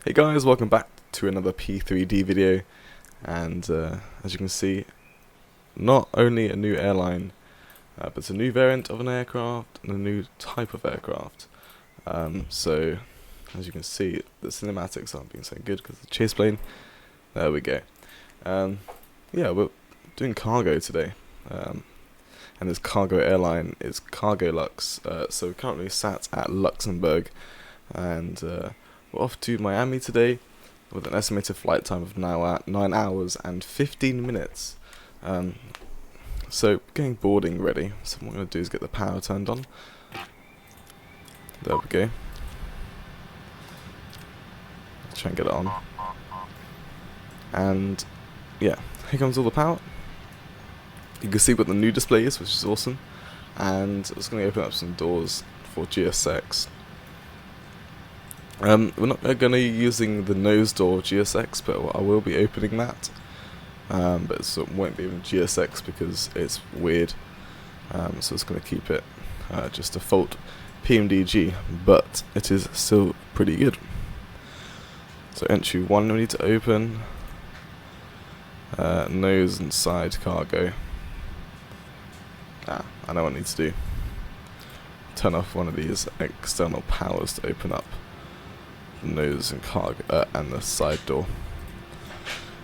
Hey guys, welcome back to another P3D video, and as you can see, not only a new airline, but it's a new variant of an aircraft and a new type of aircraft. So, as you can see, the cinematics aren't being so good because the chase plane. There we go. Yeah, we're doing cargo today, and this cargo airline is Cargolux. So we're currently sat at Luxembourg, and we're off to Miami today with an estimated flight time of now at 9 hours and 15 minutes. So getting boarding ready. So what I'm going to do is get the power turned on. There we go. Let's try and get it on. And yeah, here comes all the power. You can see what the new display is, which is awesome. And it's going to open up some doors for GSX. We're not going to be using the nose door GSX, but I will be opening that. But it won't be even GSX because it's weird. So it's going to keep it just default PMDG, but it is still pretty good. So entry 1 we need to open. Nose and side cargo. I know what I need to do. Turn off one of these external powers to open up nose and cargo and the side door.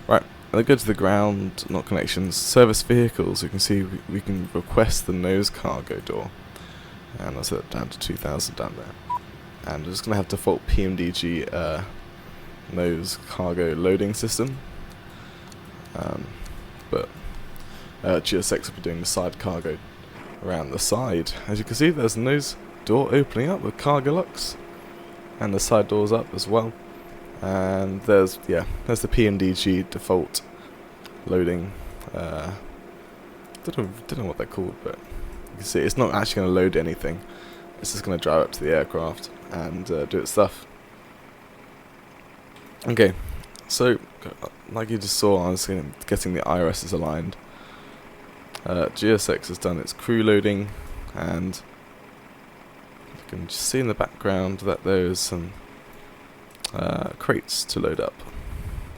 Right, let's go to the ground, not connections, service vehicles. You can see we can request the nose cargo door, and I'll set it down to 2000 down there. And we're just gonna have default PMDG nose cargo loading system. But GSX will be doing the side cargo around the side. As you can see, there's a nose door opening up with Cargolux. And the side doors up as well, and there's the PMDG default loading. Don't know what they're called, but you can see it's not actually going to load anything. It's just going to drive up to the aircraft and do its stuff. Okay, so like you just saw, I was getting the IRSs aligned. GSX has done its crew loading, and you can just see in the background that there's some crates to load up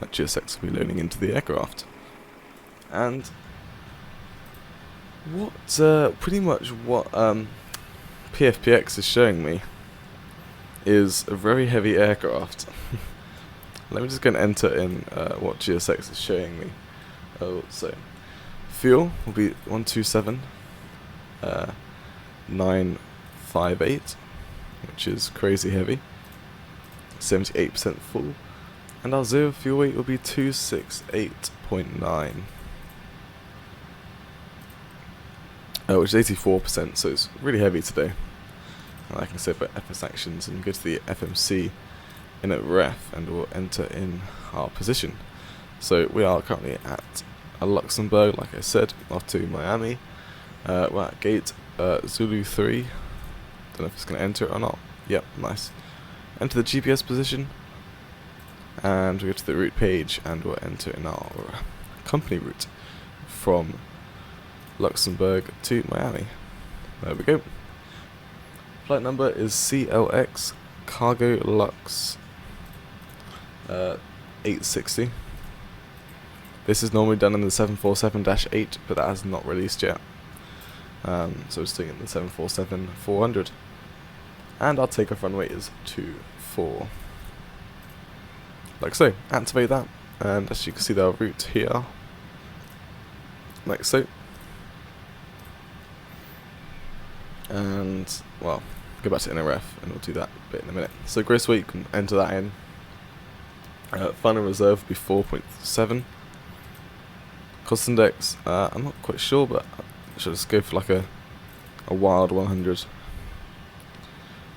that GSX will be loading into the aircraft. And pretty much what PFPX is showing me is a very heavy aircraft. Let me just go and enter in what GSX is showing me. So fuel will be 127 958, which is crazy heavy, 78% full, and our zero fuel weight will be 268.9, which is 84%, so it's really heavy today. And I can say about FS actions and go to the FMC in at ref, and we'll enter in our position. So we are currently at Luxembourg, like I said, off to Miami. We're at gate Zulu 3. Don't know if it's going to enter it or not. Yep, nice. Enter the GPS position, and we go to the route page, and we'll enter in our company route from Luxembourg to Miami. There we go. Flight number is CLX Cargolux 860. This is normally done in the 747-8, but that has not released yet. So it's doing it in the 747-400. And our takeoff runway is 24. Like so, activate that, and as you can see, our route here, like so. And well, go back to NRF, and we'll do that bit in a minute. So gross weight, you can enter that in. Final reserve will be 4.7. Cost index, I'm not quite sure, but I should just go for like a wild 100.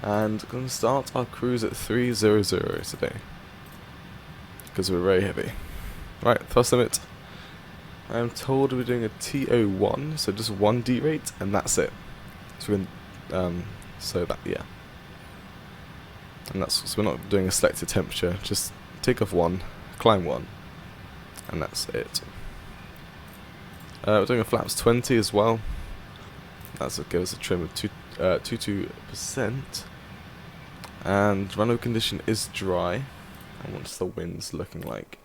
And going to start our cruise at 300 today, because we're very heavy. Right, thrust limit. I'm told we're doing a TO1, so just one D rate, and that's it. So we're going and that's, so we're not doing a selected temperature, just take off one, climb one, and that's it. We're doing a flaps 20 as well. That's what gives us a trim of 22%. And runway condition is dry. And what's the winds looking like?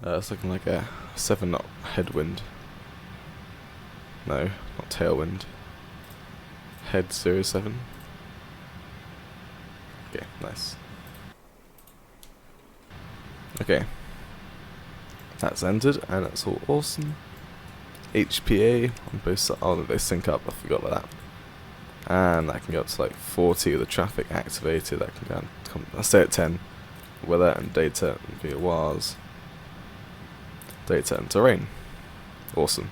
It's looking like a 7 knot headwind. No, not tailwind. Head 07. Okay, nice. Okay. That's entered, and that's all awesome. HPA on both sides. Oh, they sync up, I forgot about that. And that can go up to like 40 with the traffic activated. That can go and I'll stay at 10. Weather and data via WARs. Data and terrain. Awesome.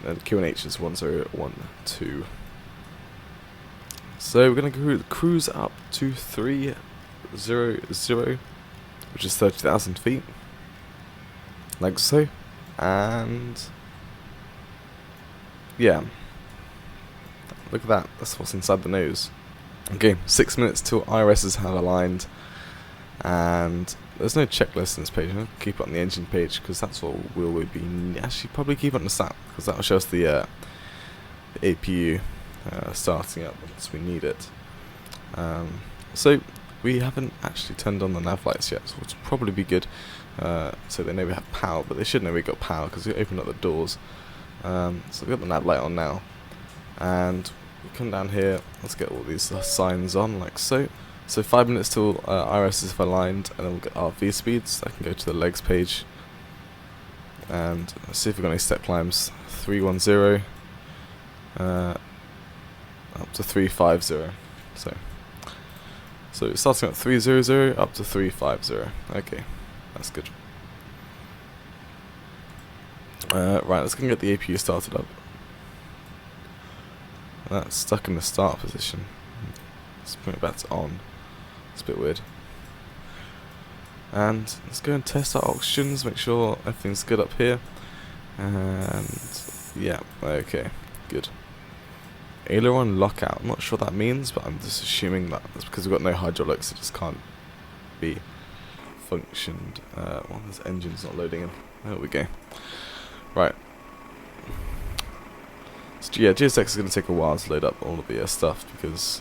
And QNH is 1012. So we're going to cruise up to 300, which is 30,000 feet. Like so. And yeah. Look at that. That's what's inside the nose. Okay, 6 minutes till IRSs have aligned. And there's no checklist in this page. I'll keep it on the engine page because that's what we'll be. Actually, probably keep it on the SAP because that will show us the APU starting up once we need it. So we haven't actually turned on the nav lights yet, so it'll probably be good. So they know we have power, but they should know we got power because we opened up the doors. So we've got the nav light on now. And we come down here, let's get all these signs on like so. So 5 minutes till IRS is aligned, and then we'll get our V speeds. I can go to the legs page and see if we've got any step climbs. 310 up to 350. So starting at 300 up to 350. Okay, that's good. Right, let's go and get the APU started up. That's stuck in the start position. Let's bring it back to on. It's a bit weird. And let's go and test our oxygens, make sure everything's good up here. And yeah, okay, good. Aileron lockout. I'm not sure what that means, but I'm just assuming that that's because we've got no hydraulics, it just can't be functioned. Well, this engine's not loading in. There we go. Right. So yeah, GSX is going to take a while to load up all of the stuff because,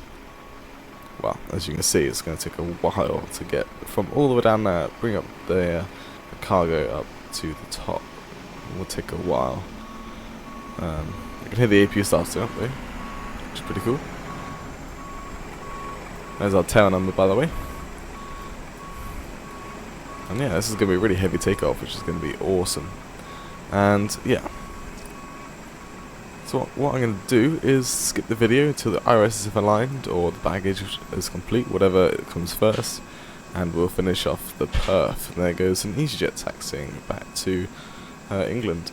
well, as you can see, it's going to take a while to get from all the way down there, bring up the cargo up to the top. It will take a while. You can hear the APU starting up though, which is pretty cool. There's our tail number, by the way. And yeah, this is going to be a really heavy takeoff, which is going to be awesome. And yeah. So what I'm going to do is skip the video until the IRS is aligned or the baggage is complete, whatever comes first, and we'll finish off the perf. And there goes an EasyJet taxiing back to England,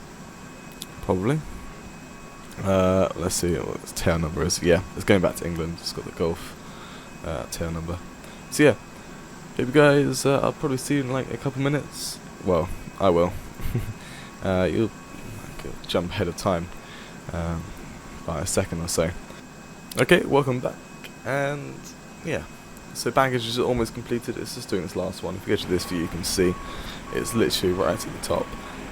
probably. Let's see what its tail number is. Yeah, it's going back to England. It's got the Gulf tail number. So yeah, hope you guys. I'll probably see you in like a couple minutes. Well, I will. You'll jump ahead of time. By a second or so. Okay, welcome back, and yeah, so baggage is almost completed. It's just doing this last one. If you go to this view, you can see it's literally right at the top,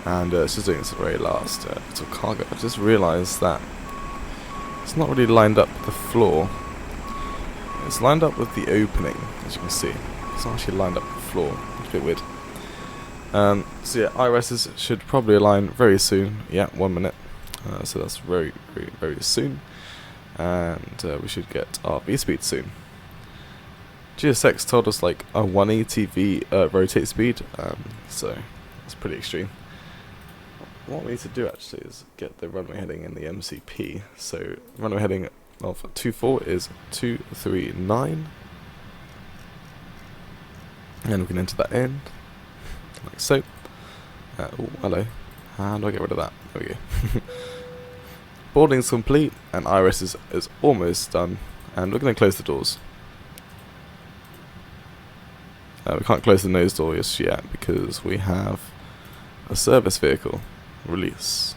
and it's just doing this very last bit of cargo. I just realised that it's not really lined up with the floor. It's lined up with the opening, as you can see. It's not actually lined up with the floor. It's a bit weird. So yeah, IRSs should probably align very soon. Yeah, 1 minute. So that's very, very, very soon, and we should get our V-speed soon. GSX told us like a 180 V rotate speed, so that's pretty extreme. What we need to do actually is get the runway heading in the MCP. So runway heading of 24 is 239, and we can enter that in like so. Oh, hello. How do I get rid of that? There we go. Boarding's complete, and IRS is almost done, and we're going to close the doors. We can't close the nose door just yet because we have a service vehicle release.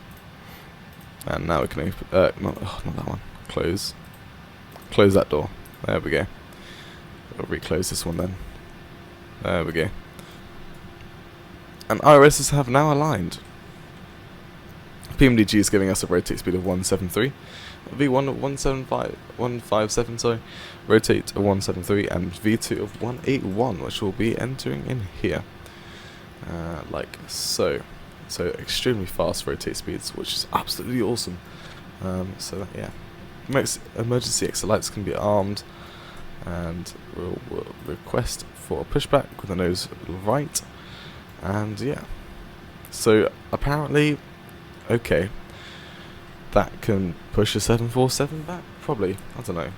And now we can open, not that one, close that door. There we go. We'll reclose this one then. There we go. And IRSs have now aligned. PMDG is giving us a rotate speed of 173, V1 sorry, rotate of 173, and V2 of 181, which will be entering in here, like so. So extremely fast rotate speeds, which is absolutely awesome. So that, yeah, emergency exit lights can be armed, and we'll request for a pushback with the nose right, and yeah. So apparently, okay, that can push a 747 back, probably, I don't know.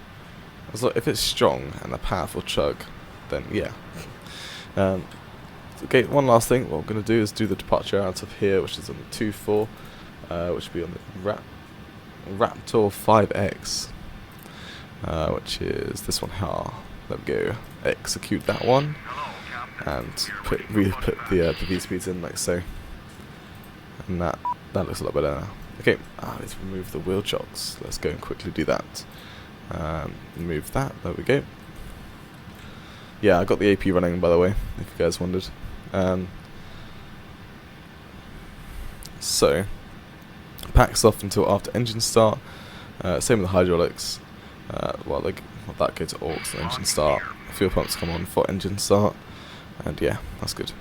If it's strong and a powerful chug, then yeah. Okay, one last thing, what I'm going to do is do the departure out of here, which is on the 2-4, which will be on the Raptor 5X, which is this one here. There we go, execute that one, and re-put the V speeds in like so. And that looks a lot better now. Okay, let's remove the wheel chocks. Let's go and quickly do that. Remove that, there we go. Yeah, I got the AP running, by the way, if you guys wondered. So, packs off until after engine start. Same with the hydraulics. Well, that goes to aux and engine start. Fuel pumps come on for engine start. And yeah, that's good.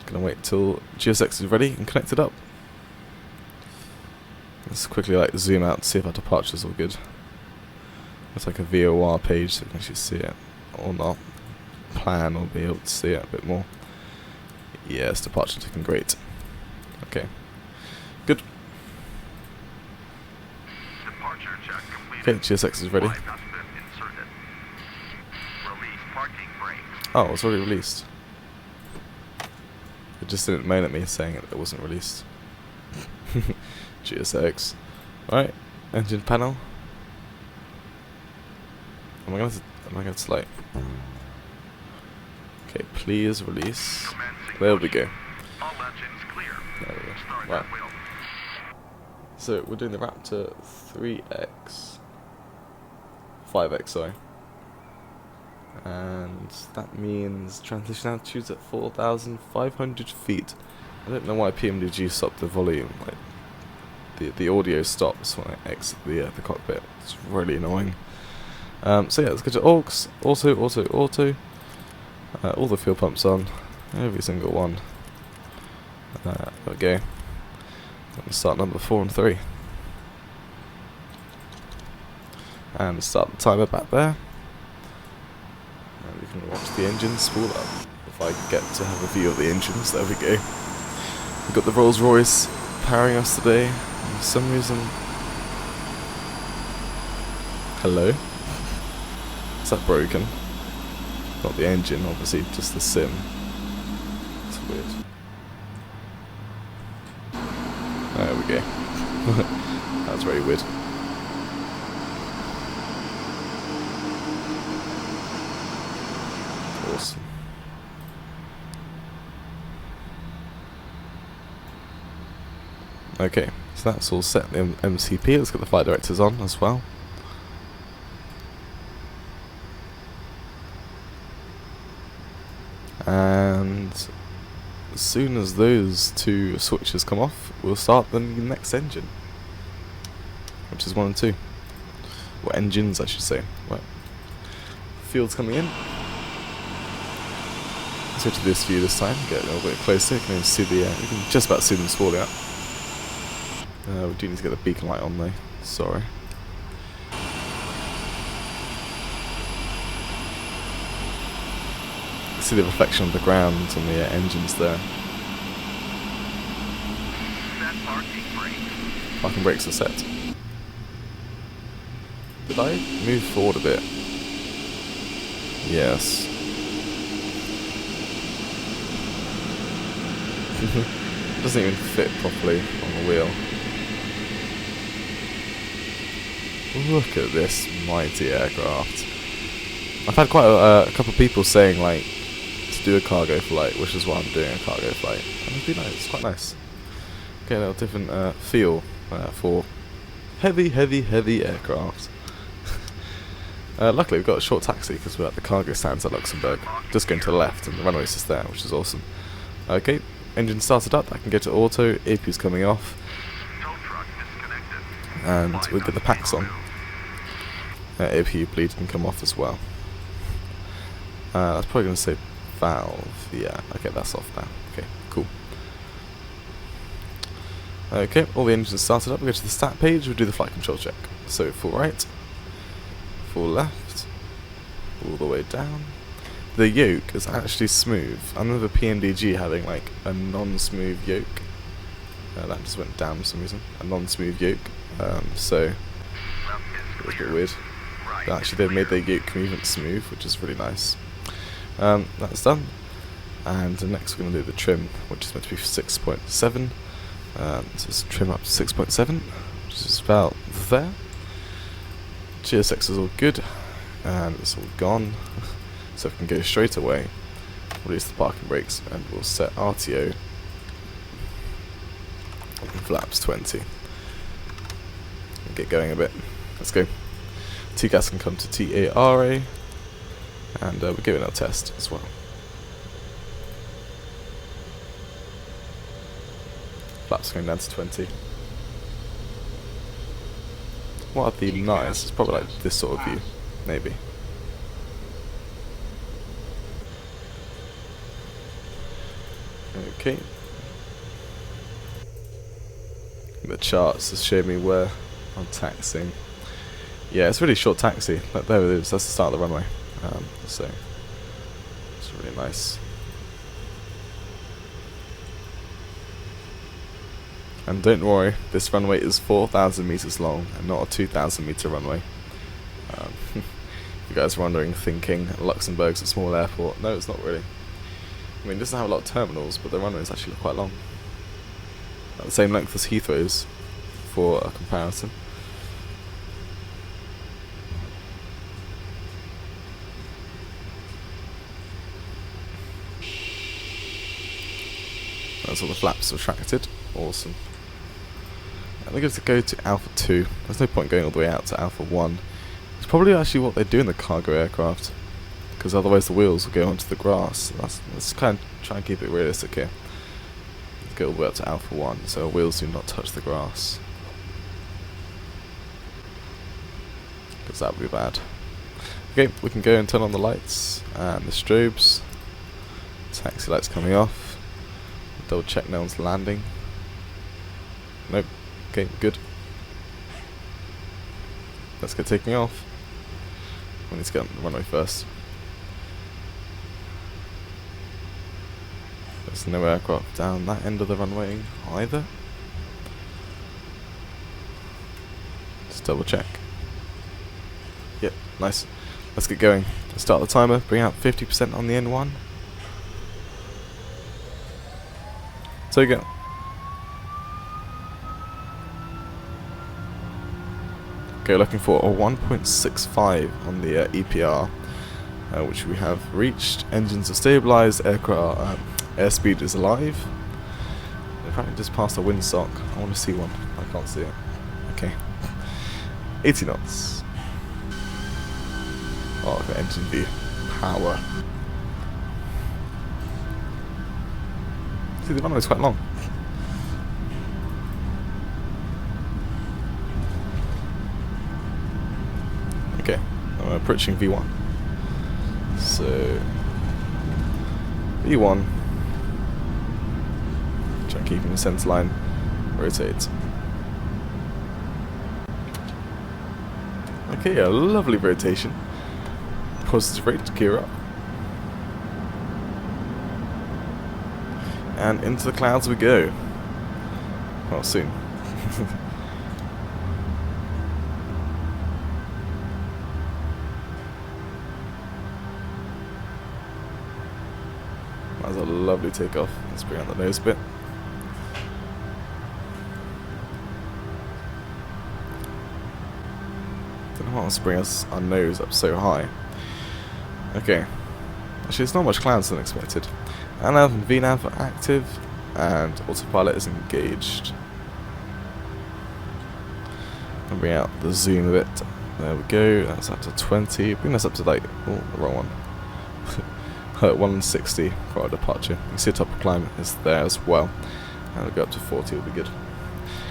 Gonna wait till GSX is ready and connect it up. Let's quickly zoom out to see if our departure's all good. It's like a VOR page, so you can actually see it or not. Plan or be able to see it a bit more. Yes, departure looking great. Okay, good. Okay, GSX is ready. Oh, it's already released. It just didn't moan at me saying it wasn't released. GSX. Alright, engine panel. Am I going to like... Okay, please release. There we go. There we go. Right. So we're doing the Raptor 3X. 5X, sorry. And that means transition altitude's at 4,500 feet. I don't know why PMDG stopped the volume. Like, the audio stops when I exit the cockpit. It's really annoying. So yeah, let's go to aux, auto. All the fuel pumps on, every single one. There we go. Start number 4 and 3. And start the timer back there. And we can watch the engine spool up. If I get to have a view of the engines, there we go. We've got the Rolls Royce powering us today. And for some reason... Hello? Is that broken? Not the engine, obviously, just the sim. It's weird. There we go. That's very weird. Awesome. Okay, so that's all set. The MCP, let's get the flight directors on as well. And as soon as those two switches come off, we'll start the next engine, which is 1 and 2. Or engines, I should say. Right. Field's coming in. Let's go to this view this time, get a little bit closer. You can see you can just about see them spooling out. We do need to get the beacon light on though, sorry. See the reflection of the ground on the engines there. Parking brakes are set. Did I move forward a bit? Yes. It doesn't even fit properly on the wheel. Look at this mighty aircraft. I've had quite a couple of people saying to do a cargo flight, which is why I'm doing a cargo flight. And it'd be nice, it's quite nice. Okay, a little different feel for heavy aircraft. Luckily we've got a short taxi because we're at the cargo stands at Luxembourg. Just going to the left and the runway's just there, which is awesome. Okay, engine started up, I can go to auto, APU's coming off. and we'll get the packs on. APU bleed can come off as well. That's probably going to say valve. Yeah, okay, that's off now. Okay, cool. Okay, all the engines started up. We go to the stat page, we'll do the flight control check. So full right, full left, all the way down. The yoke is actually smooth. I remember PMDG having like a non-smooth yoke. That just went down for some reason. A non-smooth yoke. So it was a bit weird. But actually they've made their yoke movement smooth, which is really nice. That's done. And next we're going to do the trim, which is meant to be 6.7. So let's trim up to 6.7, which is about there. GSX is all good, and it's all gone. So we can go straight away, release the parking brakes, and we'll set RTO and flaps 20. And get going a bit. Let's go. TCAS can come to TARA, and we're giving our test as well. Flaps going down to 20. What would be nice? It's probably like this sort of view, maybe. Okay. The charts just show me where I'm taxiing. Yeah, it's a really short taxi. There it is. That's the start of the runway. So it's really nice. And don't worry, this runway is 4,000 meters long and not a 2,000 meter runway. You guys are wondering, thinking Luxembourg's a small airport. No, it's not really. I mean, it doesn't have a lot of terminals, but the runways actually look quite long. At the same length as Heathrow's, for a comparison. That's all the flaps retracted. Awesome. And we're going to go to Alpha 2. There's no point going all the way out to Alpha 1. It's probably actually what they do in the cargo aircraft, because otherwise the wheels will go onto the grass. Let's kind of try and keep it realistic here. Let's go all the way up to Alpha 1, so our wheels do not touch the grass, because that would be bad. Okay, we can go and turn on the lights and the strobes. Taxi lights coming off. Double check no one's landing. Nope. Okay, good. Let's get taking off. We need to get on the runway first. There's no aircraft down that end of the runway either. Just double check. Yep, nice. Let's get going. Let's start the timer, bring out 50% on the N1. So you go. Okay, looking for a 1.65 on the EPR, which we have reached. Engines are stabilised, aircraft airspeed is alive. Apparently just passed a windsock. I want to see one. I can't see it. Okay. 80 knots. Oh, the engine view. Power. See, the runway's quite long. Okay, I'm approaching V1. So, V1. Try keeping the centre line. Rotate. Okay, a lovely rotation. Positive rate to gear up. And into the clouds we go. Well, soon. That was a lovely takeoff. Let's bring out the nose bit. Don't know what wants to bring our nose up so high. Okay. Actually, it's not much clouds than expected. ANAV and VNAV are active, and autopilot is engaged. I'll bring out the zoom a bit. There we go. That's up to 20. Bring this up to like, oh, the wrong one. 160 for our departure. You can see top of climb is there as well. And we'll go up to 40. Will be good.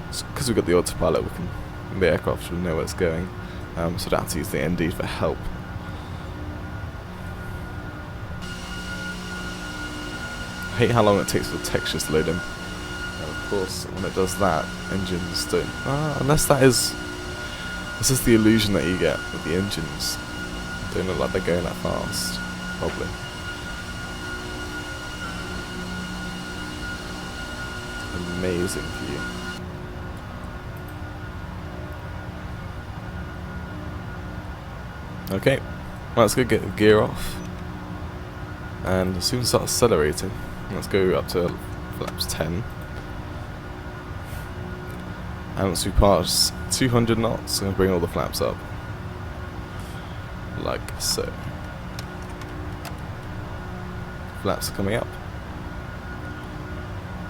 Because we've got the autopilot, we can the aircraft will know where it's going. So I have to use the ND for help. I hate how long it takes for the textures to load in. And of course, when it does that, engines don't. Unless that is. This is the illusion that you get with the engines. They don't look like they're going that fast. Probably. Amazing view. Okay, let's go get the gear off. And as soon as it starts accelerating, let's go up to flaps 10. And once we pass 200 knots, I'm going to bring all the flaps up. Like so. Flaps are coming up.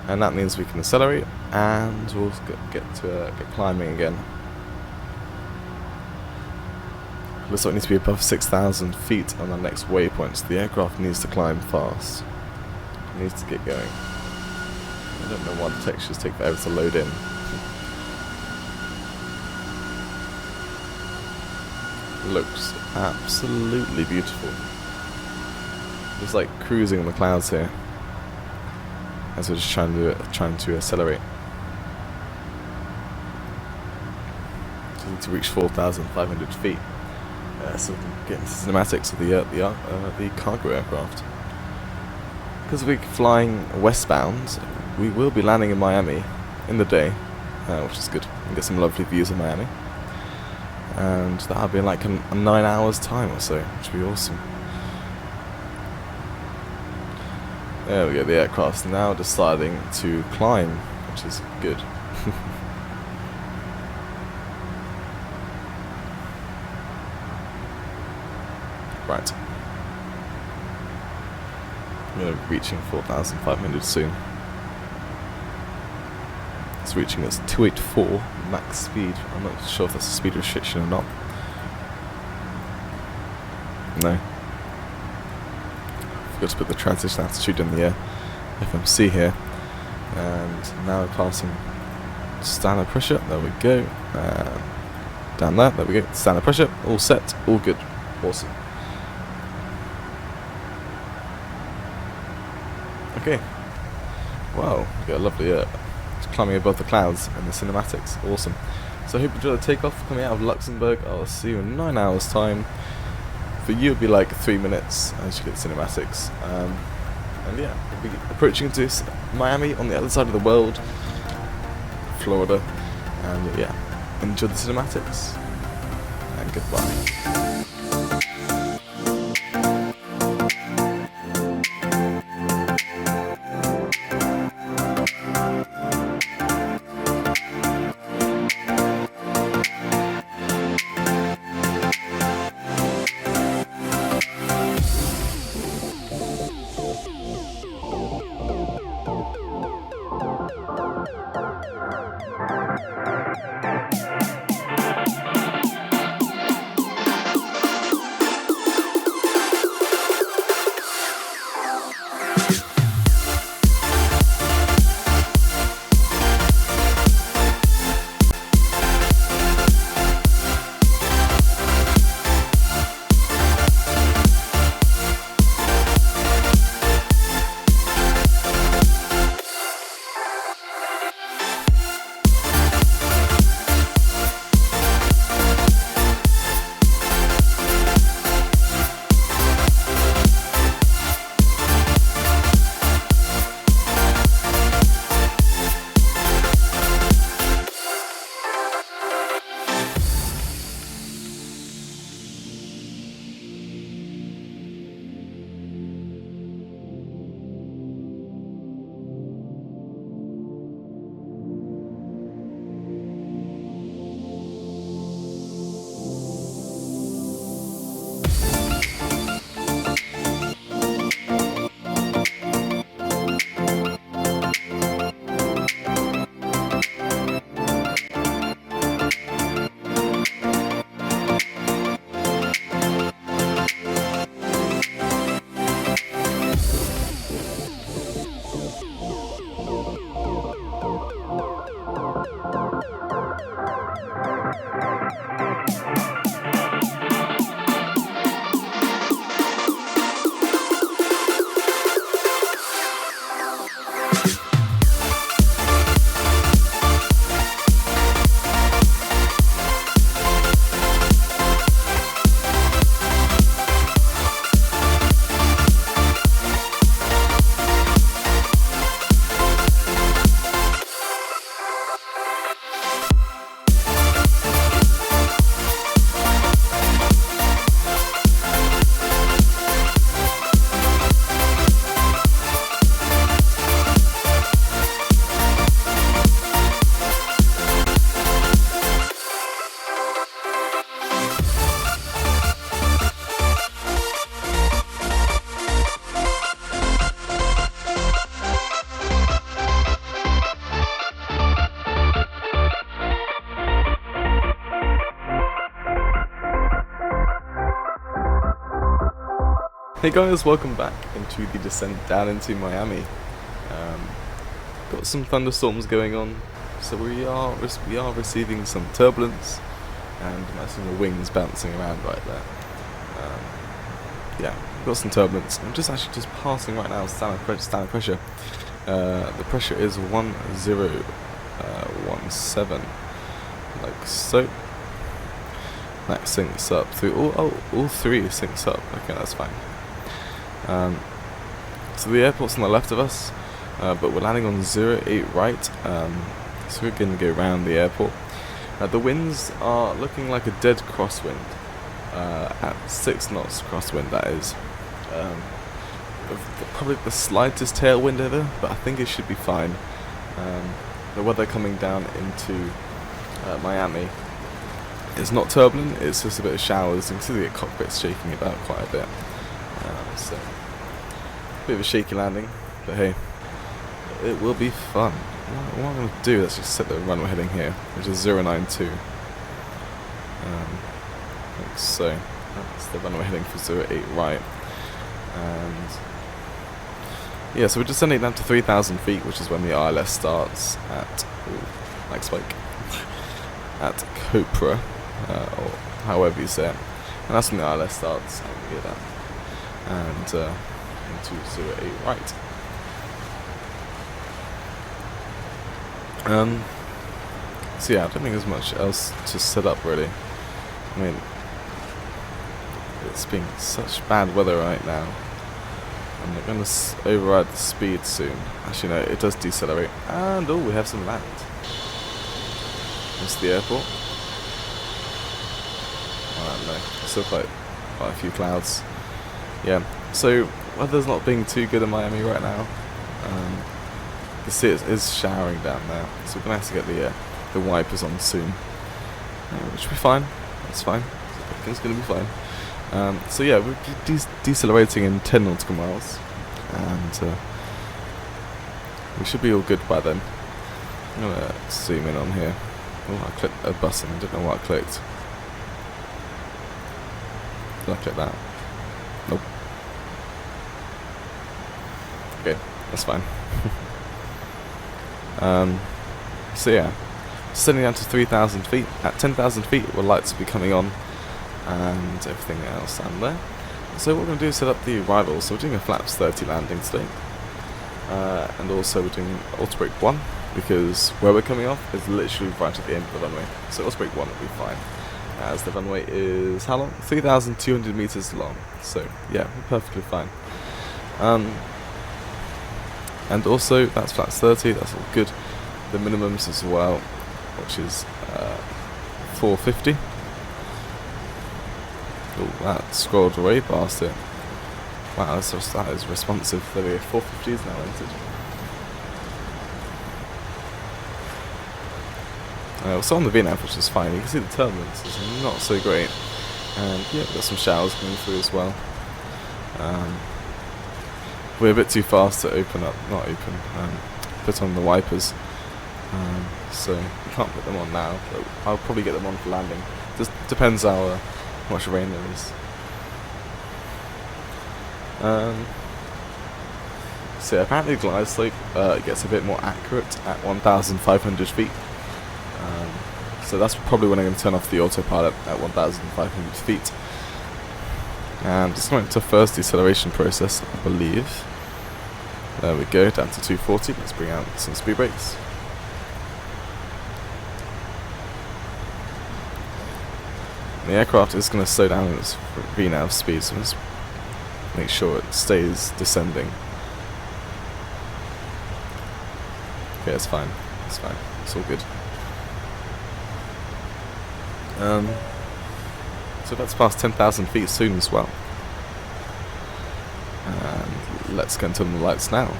And that means we can accelerate, and we'll get climbing again. Looks like it needs to be above 6,000 feet on the next waypoint, so the aircraft needs to climb fast. It needs to get going. I don't know why the textures take forever to load in. Looks absolutely beautiful. It's like cruising in the clouds here, as we're just trying to accelerate. So we need to reach 4,500 feet, so we can get into cinematics of the cargo aircraft. Because we're flying westbound, we will be landing in Miami in the day, which is good. We can get some lovely views of Miami. And that'll be in like a 9 hours time or so, which would be awesome. There we go, the aircraft's now deciding to climb, which is good. Right. We're going to be reaching 4,500 soon. It's reaching its 284 max speed. I'm not sure if that's a speed restriction or not. No. Forgot to put the transition altitude in the FMC here. And now we're passing standard pressure. There we go. Down there we go. Standard pressure. All set. All good. Awesome. Okay. Wow. We got a lovely climbing above the clouds in the cinematics. Awesome. So I hope you enjoyed the takeoff coming out of Luxembourg. I'll see you in 9 hours time. For you it'll be like 3 minutes as you get cinematics. And yeah, we'll be approaching to Miami on the other side of the world, Florida. And yeah, enjoy the cinematics. And goodbye. Hey guys, welcome back into the descent down into Miami. Got some thunderstorms going on, so we are receiving some turbulence, and imagine the wings bouncing around right there. Yeah, got some turbulence. I'm just passing right now standard pressure. The pressure is 1017, like so. That syncs up through all three syncs up. Okay, that's fine. So the airport's on the left of us, but we're landing on 08 right, so we're going to go around the airport. The winds are looking like a dead crosswind, at 6 knots crosswind that is. Probably the slightest tailwind ever, but I think it should be fine. The weather coming down into Miami is not turbulent, it's just a bit of showers. You can see the cockpit's shaking about quite a bit. So, a bit of a shaky landing, but hey, it will be fun. What I'm going to do is just set the runway heading here, which is 092. Like so. That's the runway heading for 08 right. And yeah, so we're descending down to 3,000 feet, which is when the ILS starts at, like spike, at Copra, or however you say it. And that's when the ILS starts, and we hear that. And into 08 right. So yeah, I don't think there's much else to set up really. I mean, it's being such bad weather right now. And they're going to override the speed soon. Actually no, it does decelerate. And oh, we have some land. That's the airport. I don't know, still quite a few clouds. Yeah, so weather's not being too good in Miami right now. You can see it is showering down there, so we're going to have to get the wipers on soon. Which will be fine, that's fine, everything's going to be fine. So yeah, we're decelerating in 10 nautical miles, and we should be all good by then. I'm going to zoom in on here. Oh, I clicked a button, I don't know what I clicked. Did I click that? Nope. Okay, that's fine. So yeah, descending down to 3,000 feet. At 10,000 feet, the lights will be coming on, and everything else down there. So what we're going to do is set up the arrival. So we're doing a flaps 30 landing today, and also we're doing auto brake 1, because where we're coming off is literally right at the end of the runway. So auto brake 1 will be fine, as the runway is how long? 3,200 meters long. So yeah, we're perfectly fine. And also that's flaps 30. That's all good. The minimums as well, which is 450. Oh, that scrolled way past it. Wow, that is responsive. There we go, 450 is now entered. So on the VNAV, which is fine, you can see the turbulence is not so great. And yeah, we've got some showers coming through as well. We're a bit too fast to put on the wipers. So we can't put them on now, but I'll probably get them on for landing. Just depends how much rain there is. So yeah, apparently glide slope gets a bit more accurate at 1,500 feet. So that's probably when I'm going to turn off the autopilot at 1,500 feet. And just going to first deceleration process, I believe. There we go, down to 240. Let's bring out some speed brakes. The aircraft is going to slow down its VNAV speed, so just make sure it stays descending. Okay, it's fine. It's fine. It's all good. So that's past 10,000 feet soon as well. And let's go and turn the lights now.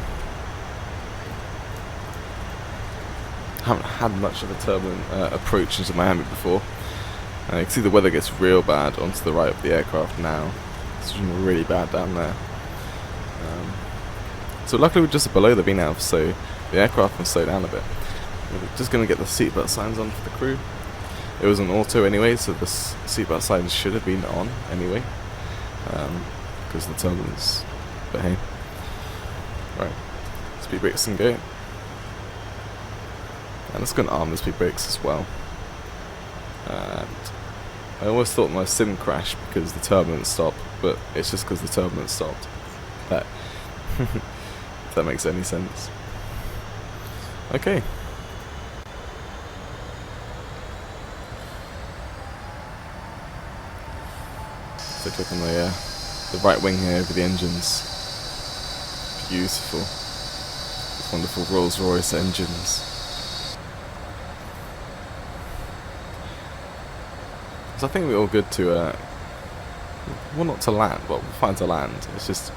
Haven't had much of a turbulent approach into Miami before. You can see the weather gets real bad onto the right of the aircraft now. It's really bad down there. So luckily we're just below the VNAV, so the aircraft can slow down a bit. We're just going to get the seatbelt signs on for the crew. It was an auto anyway, so the seatbelt signs should have been on anyway. because of the turbulence. But hey. Right. Speed brakes and go. And let's go and arm the speed brakes as well. And I always thought my sim crashed because the turbulence stopped, but it's just because the turbulence stopped. That if that makes any sense. Okay. So click on the right wing here over the engines. Beautiful. Wonderful Rolls-Royce engines. So I think we're all good to, well, not to land, but we're fine to land. It's just,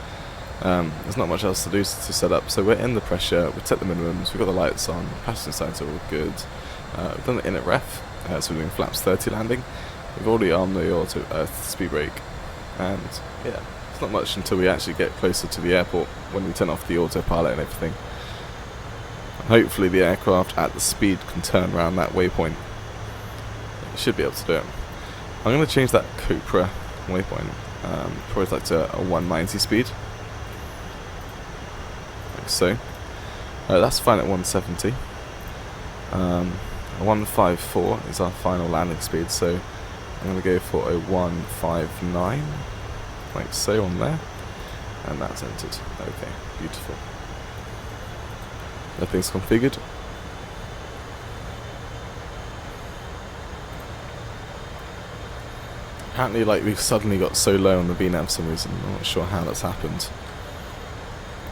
there's not much else to do to set up. So we're in the pressure, we've set the minimums, we've got the lights on, passenger sides are all good. We've done the inlet ref, so we're doing flaps 30 landing. We've already armed the auto speed brake, and yeah, it's not much until we actually get closer to the airport when we turn off the autopilot and everything. And hopefully the aircraft at the speed can turn around that waypoint. It should be able to do it. I'm going to change that Copra waypoint, probably like to a 190 speed, like so. That's fine at 170. 154 is our final landing speed, so I'm going to go for a 159, like so on there, and that's entered. Okay, beautiful. Everything's configured. Apparently, like, we've suddenly got so low on the VNAV for some reason. I'm not sure how that's happened.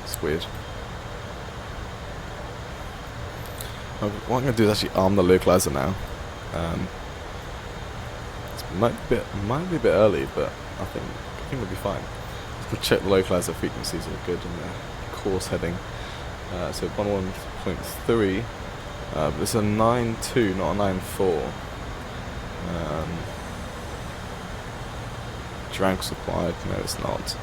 It's weird. What I'm going to do is actually arm the localizer now. It might be a bit early, but I think it'll be fine. Just going to check the localizer frequencies are good and the course heading. So 11.3. It's a 9.2, not a 9.4. Drag's required. No, it's not.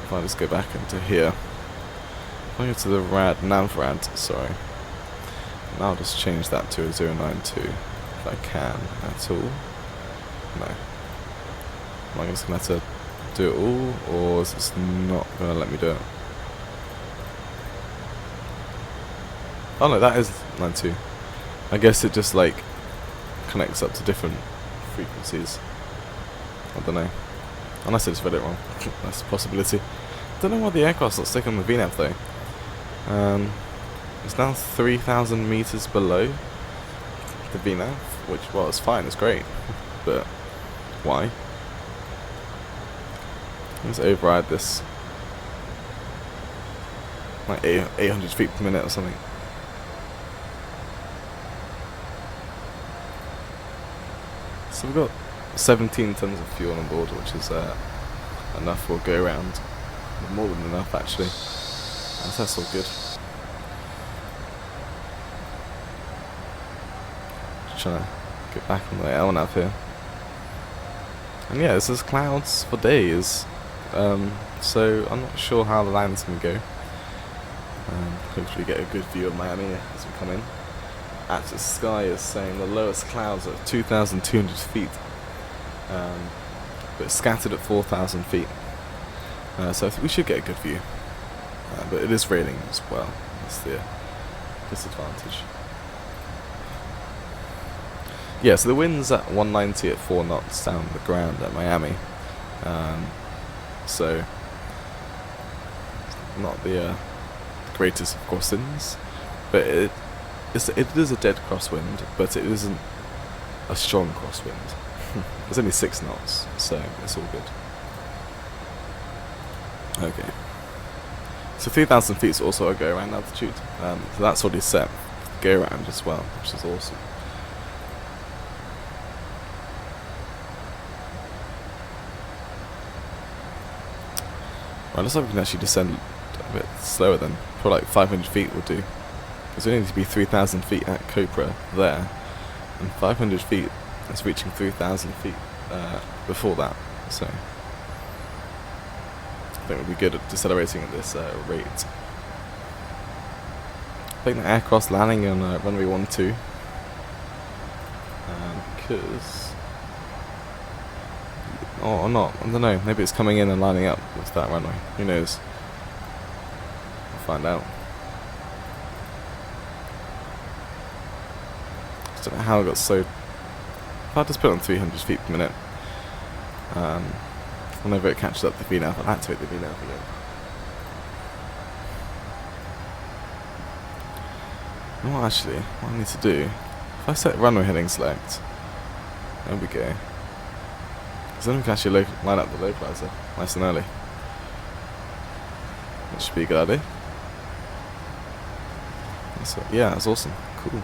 If I just go back into here, if I go to the NavRad, sorry, and I'll just change that to a 092 if I can at all. No. Am I just going to have to do it all, or is this not going to let me do it? Oh no, that is 92. I guess it just like connects up to different frequencies. I don't know. Unless I just read it wrong. That's a possibility. Don't know why the aircraft's not sticking on the VNAV though. It's now 3,000 meters below the VNAV, which, well, it's fine, it's great. But why? Let's override this. Like 800 feet per minute or something. So we've got 17 tons of fuel on board, which is enough for a go around. More than enough, actually. So that's all good. Just trying to get back on the LNAV here. And yeah, this is clouds for days. So I'm not sure how the land's going to go. Hopefully get a good view of Miami as we come in. ASUS Sky is saying the lowest clouds are 2,200 feet. But scattered at 4,000 feet. So I think we should get a good view. But it is raining as well. That's the disadvantage. Yeah, so the wind's at 190 at 4 knots down the ground at Miami. So, not the greatest of crosswinds. But it is a dead crosswind, but it isn't a strong crosswind. It's only 6 knots, so it's all good. Okay. So 3,000 feet is also a go-around altitude. So that's already set go-around as well, which is awesome. Right, looks like we can actually descend a bit slower then. Probably like 500 feet will do. Because we need to be 3,000 feet at Copra there. And 500 feet is reaching 3,000 feet before that. So I think we'll be good at decelerating at this rate. I think the aircraft's landing on runway 12. Because or not. I don't know. Maybe it's coming in and lining up with that runway. Who knows? We'll find out. I don't know how it got so... If I just put it on 300 feet per minute, whenever it catches up the VNAV, I'll activate the VNAV again. Well, actually, what I need to do, if I set runway heading select, there we go. Because then we can actually line up the localizer nice and early. That should be a good idea. Yeah, that's awesome. Cool.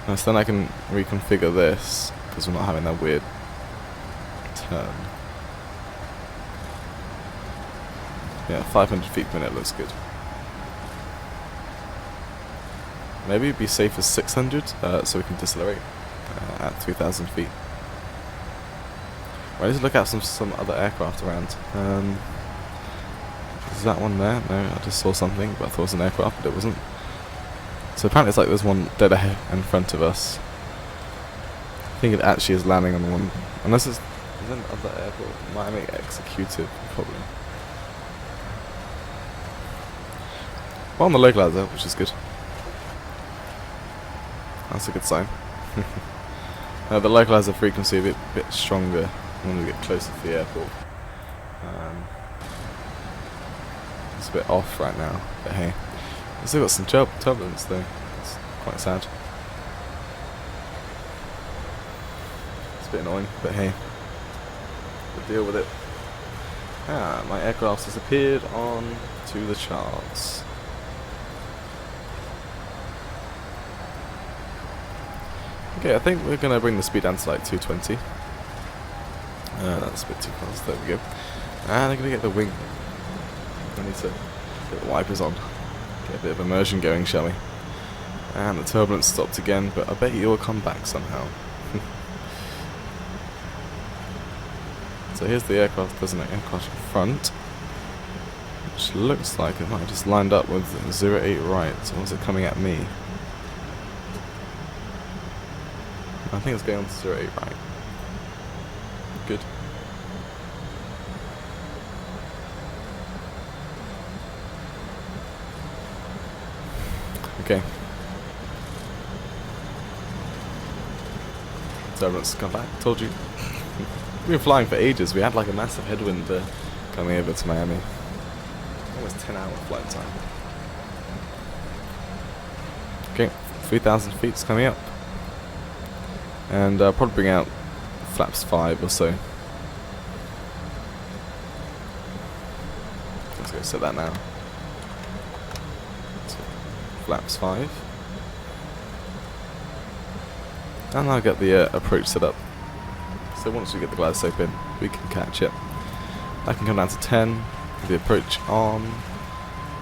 So then I can reconfigure this, because we're not having that weird turn. Yeah, 500 feet per minute looks good. Maybe it'd be safe as 600, so we can decelerate at 3,000 feet. I need to look at some other aircraft around. Is that one there? No, I just saw something, but I thought it was an aircraft, but it wasn't. So apparently it's like there's one dead ahead in front of us. I think it actually is landing on the one, unless it's another airport, Miami Executive, probably. Well, on the localizer, which is good. That's a good sign. The localizer frequency a bit stronger when we get closer to the airport. It's a bit off right now, but hey. We've still got some turbulence though. It's quite sad. It's a bit annoying, but hey. We'll deal with it. My aircraft has appeared on to the charts. Okay, I think we're going to bring the speed down to like 220. That's a bit too fast, there we go. And I'm going to get the wing. I need to get the wipers on. Get a bit of immersion going, shall we? And the turbulence stopped again, but I bet it will come back somehow. So here's the aircraft, there's an aircraft in front. Which looks like it might have just lined up with 08 right, so was it coming at me? I think it's going on to 08 right. Good. Okay. Turbulence come back. Told you. We've been flying for ages. We had like a massive headwind coming over to Miami. Almost 10-hour flight time. Okay, 3,000 feet's coming up. And probably bring out flaps 5 or so. Let's go set that now. So, flaps 5. And I'll get the approach set up. So once we get the glide slope in, we can catch it. I can come down to 10, with the approach on,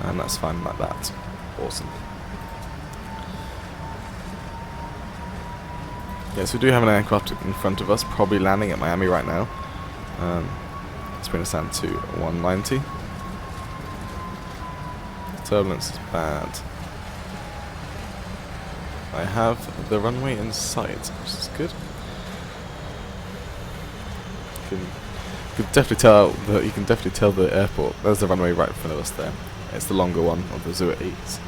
and that's fine like that. Awesome. Yes, we do have an aircraft in front of us, probably landing at Miami right now. Let's bring us down to 190. The turbulence is bad. I have the runway in sight, which is good. You can definitely tell the airport. There's the runway right in front of us there. It's the longer one of the 08s.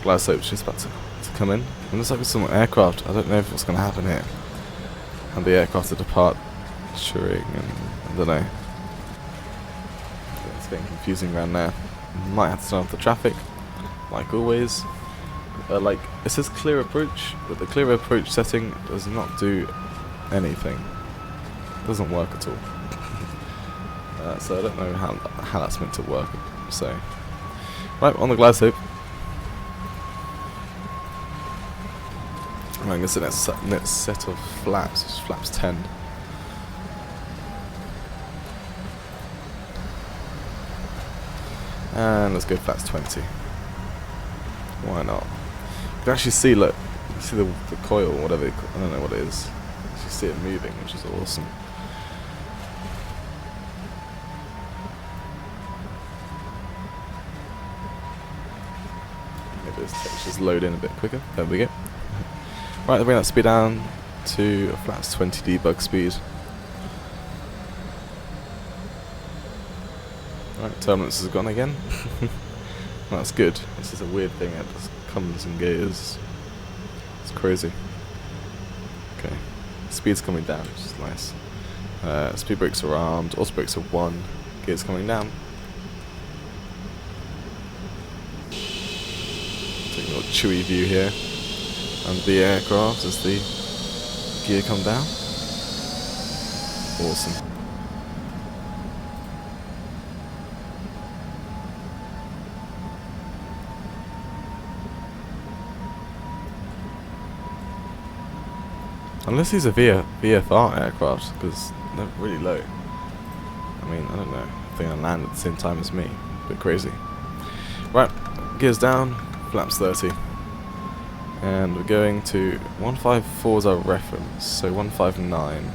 Glide slope's just about to come in. It looks like there's some aircraft. I don't know if what's going to happen here. And the aircraft are departuring, and I don't know. It's getting confusing around there. Might have to turn off the traffic, like always. Like it says clear approach, but the clear approach setting does not do anything. It doesn't work at all. So I don't know how that's meant to work. So right on the glide slope. I'm going to next set of flaps, which is flaps 10. And let's go flaps 20. Why not? You can actually see, look, you see the coil, whatever, I don't know what it is. You can see it moving, which is awesome. Maybe this textures load in a bit quicker. There we go. Right, bring that speed down to flaps 20 debug speed. Right, turbulence is gone again. That's good. This is a weird thing, it just comes and goes. It's crazy. Okay, speed's coming down, which is nice. Speed brakes are armed, auto brakes are 1, gears coming down. Taking a little chewy view here. And the aircraft as the gear come down. Awesome. Unless these are VFR aircraft, because they're really low. I mean, I don't know. I think I land at the same time as me. A bit crazy. Right, gears down, flaps 30. And we're going to 154 as our reference, so 159.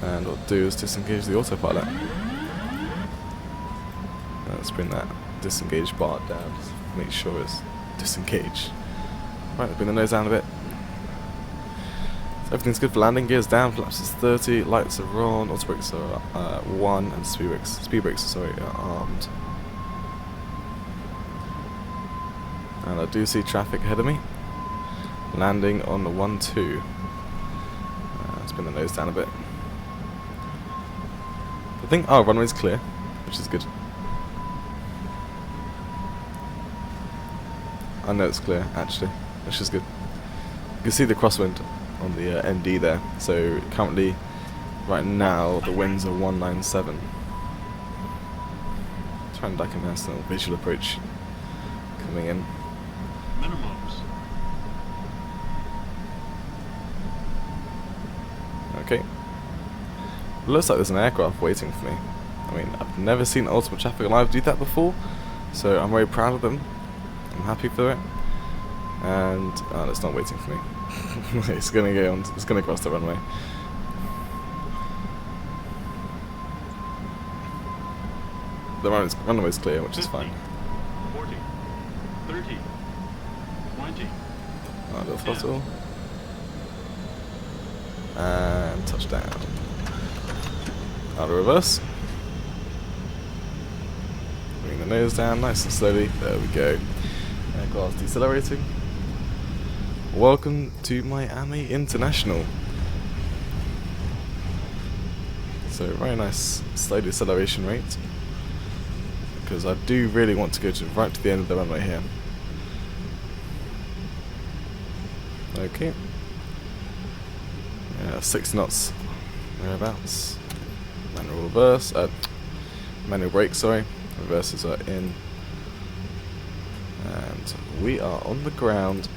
And what we'll do is disengage the autopilot. Let's bring that disengage bar down, just make sure it's disengaged. Right, bring the nose down a bit. So everything's good for landing, gears down, flaps is 30, lights are on, auto brakes are 1, and speed brakes are armed. And I do see traffic ahead of me. Landing on the 1-2. Let's bring the nose down a bit. I think our runway's clear, which is good. I know it's clear, actually, which is good. You can see the crosswind on the ND there. So currently, right now, the winds are 197. Trying like a nice little visual approach coming in. Minimums. Okay. Looks like there's an aircraft waiting for me. I mean, I've never seen Ultimate Traffic Live do that before, so I'm very proud of them. I'm happy for it. And it's not waiting for me. It's gonna go on. It's gonna cross the runway. The runway's clear, which 50, is fine. 40, 30, 20. Little throttle. And touchdown. Out of reverse. Bring the nose down nice and slowly. There we go. Aircraft decelerating. Welcome to Miami International. So very nice slow deceleration rate. Because I do really want to go right to the end of the runway here. Okay. 6 knots thereabouts. Manual reverse, manual brake, sorry. Reverses are in. And we are on the ground.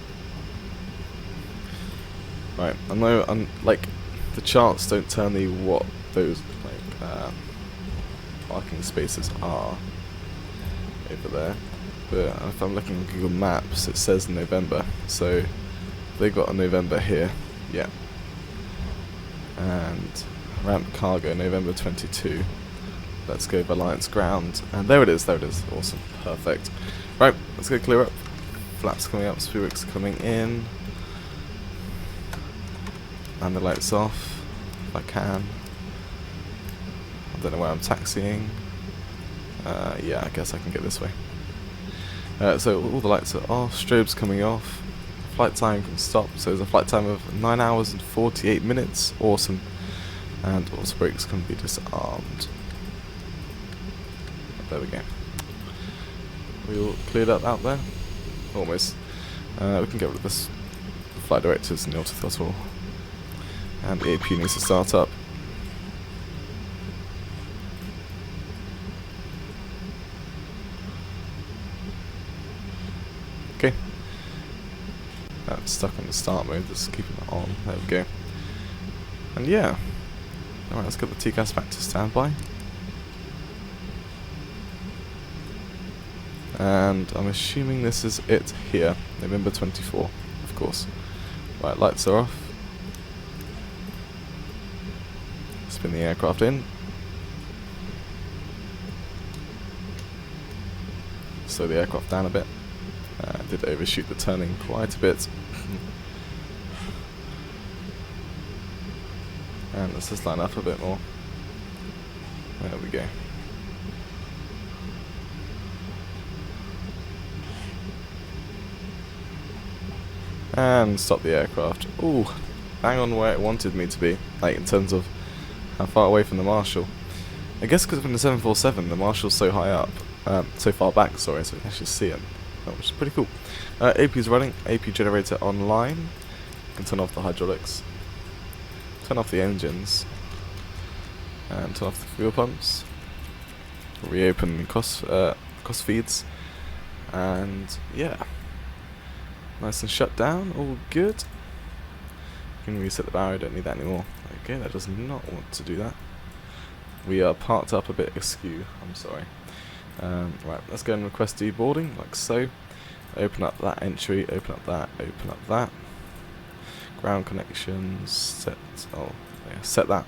Right, I know, like, the charts don't tell me what those, like, parking spaces are over there. But if I'm looking at Google Maps, it says November. So, they got a November here. Yeah. And ramp cargo, November 22. Let's go Alliance ground. And there it is, Awesome. Perfect. Right, let's go clear up. Flaps coming up, speed brakes coming in. And the lights off, if I can. I don't know where I'm taxiing. Yeah, I guess I can get this way. So all the lights are off, strobes coming off. Flight time can stop, so there's a flight time of 9 hours and 48 minutes. Awesome. And auto brakes can be disarmed. There we go. We all cleared up out there. Almost. We can get rid of this. The flight directors and the auto throttle. And the Apu needs to start up. Okay. That's stuck on the start mode, just keeping it on. There we go. And yeah. Alright, let's get the TCAS back to standby. And I'm assuming this is it here. November 24, of course. Right, lights are off. Spin the aircraft in. Slow the aircraft down a bit. Did overshoot the turning quite a bit. And let's just line up a bit more. There we go. And stop the aircraft. Ooh, bang on where it wanted me to be, like in terms of how far away from the Marshal. I guess because from the 747, the Marshal's so high up, so far back, sorry, so we can actually see it, which is pretty cool. AP's running, AP generator online. You can turn off the hydraulics, turn off the engines, and turn off the fuel pumps. Reopen cost feeds, and yeah. Nice and shut down, all good. You can reset the barrier, don't need that anymore. Okay, that does not want to do that. We are parked up a bit askew, I'm sorry. Right, let's go and request deboarding, like so. Open up that entry, open up that. Ground connections, set that.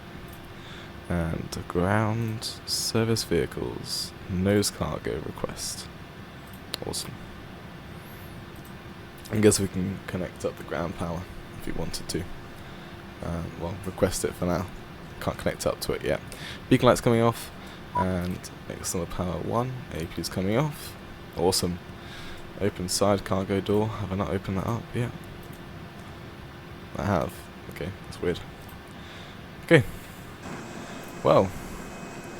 And ground service vehicles, nose cargo request. Awesome. I guess we can connect up the ground power if we wanted to. Well, request it for now. Can't connect up to it yet. Beacon light's coming off, and external power 1. AP is coming off. Awesome. Open side cargo door. Have I not opened that up yet? I have. Okay, that's weird. Okay. Well,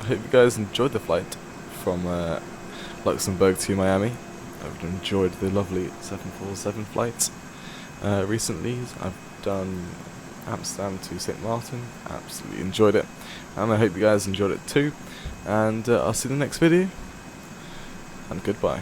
I hope you guys enjoyed the flight from Luxembourg to Miami. I've enjoyed the lovely 747 flights. Recently, I've done Amsterdam to St. Martin. Absolutely enjoyed it. And I hope you guys enjoyed it too. And I'll see you in the next video. And goodbye.